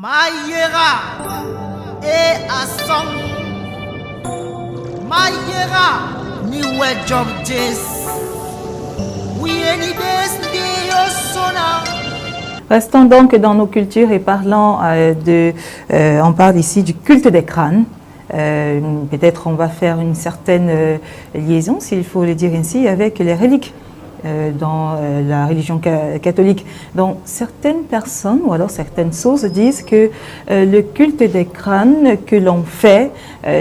Mayera e Asong Mayera niwe job des We any days sona. Restons donc dans nos cultures et parlons on parle ici du culte des crânes. Peut-être on va faire une certaine liaison, s'il faut le dire ainsi, avec les reliques dans la religion catholique. Donc certaines personnes ou alors certaines sources disent que le culte des crânes que l'on fait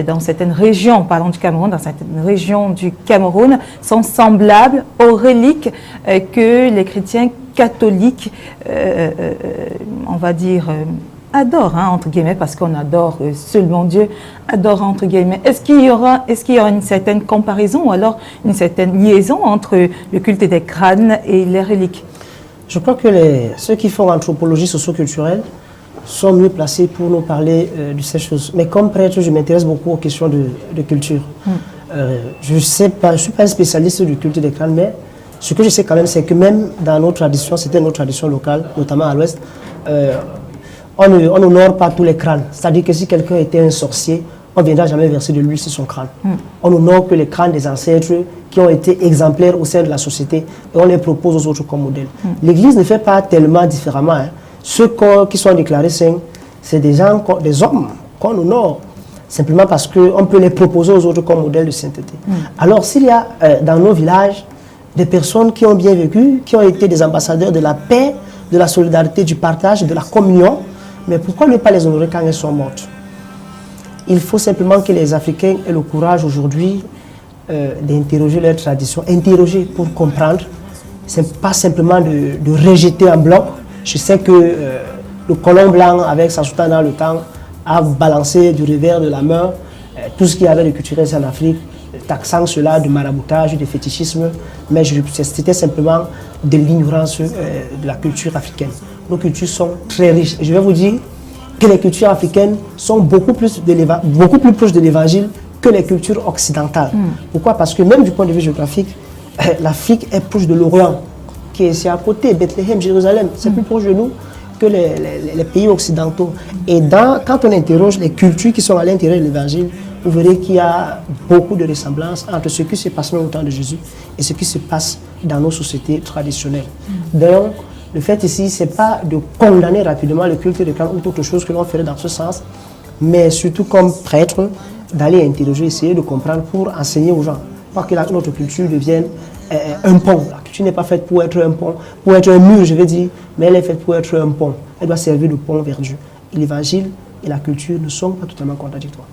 dans certaines régions, parlons du Cameroun, dans certaines régions du Cameroun, sont semblables aux reliques que les chrétiens catholiques, on va dire, adore, hein, entre guillemets, parce qu'on adore seulement Dieu, adore entre guillemets. Est-ce qu'il y aura une certaine comparaison ou alors une certaine liaison entre le culte des crânes et les reliques? Je crois que ceux qui font anthropologie socio-culturelle sont mieux placés pour nous parler de ces choses. Mais comme prêtre, je m'intéresse beaucoup aux questions de culture. Je ne suis pas un spécialiste du culte des crânes, mais ce que je sais quand même, c'est que même dans nos traditions, c'était notre tradition locale, notamment à l'Ouest, on n'honore pas tous les crânes. C'est-à-dire que si quelqu'un était un sorcier, on ne viendra jamais verser de l'huile sur son crâne. On n'honore que les crânes des ancêtres qui ont été exemplaires au sein de la société et on les propose aux autres comme modèle. L'Église ne fait pas tellement différemment. Hein. Ceux qui sont déclarés saints, c'est des hommes qu'on honore, simplement parce qu'on peut les proposer aux autres comme modèle de sainteté. Alors s'il y a dans nos villages des personnes qui ont bien vécu, qui ont été des ambassadeurs de la paix, de la solidarité, du partage, de la communion, mais pourquoi ne pas les honorer quand elles sont mortes? Il faut simplement que les Africains aient le courage aujourd'hui d'interroger leurs traditions, interroger pour comprendre. Ce n'est pas simplement de rejeter en bloc. Je sais que le colon blanc, avec sa soutane dans le temps, a balancé du revers de la main tout ce qu'il y avait de culturel en Afrique, taxant cela de maraboutage, de fétichisme, mais c'était simplement de l'ignorance de la culture africaine. Nos cultures sont très riches. Et je vais vous dire que les cultures africaines sont beaucoup plus proches de l'évangile que les cultures occidentales. Pourquoi? Parce que même du point de vue géographique, l'Afrique est proche de l'Orient, qui est à côté, Bethléem, Jérusalem. C'est plus proche de nous que les pays occidentaux. Et quand on interroge les cultures qui sont à l'intérieur de l'évangile, vous verrez qu'il y a beaucoup de ressemblances entre ce qui se passe au temps de Jésus et ce qui se passe dans nos sociétés traditionnelles. Donc, le fait ici, ce n'est pas de condamner rapidement le culte des crânes ou autre chose que l'on ferait dans ce sens, mais surtout comme prêtre, d'aller interroger, essayer de comprendre pour enseigner aux gens. Pas que notre culture devienne un pont. La culture n'est pas faite pour être un pont, pour être un mur, je veux dire, mais elle est faite pour être un pont. Elle doit servir de pont vers Dieu. Et l'évangile et la culture ne sont pas totalement contradictoires.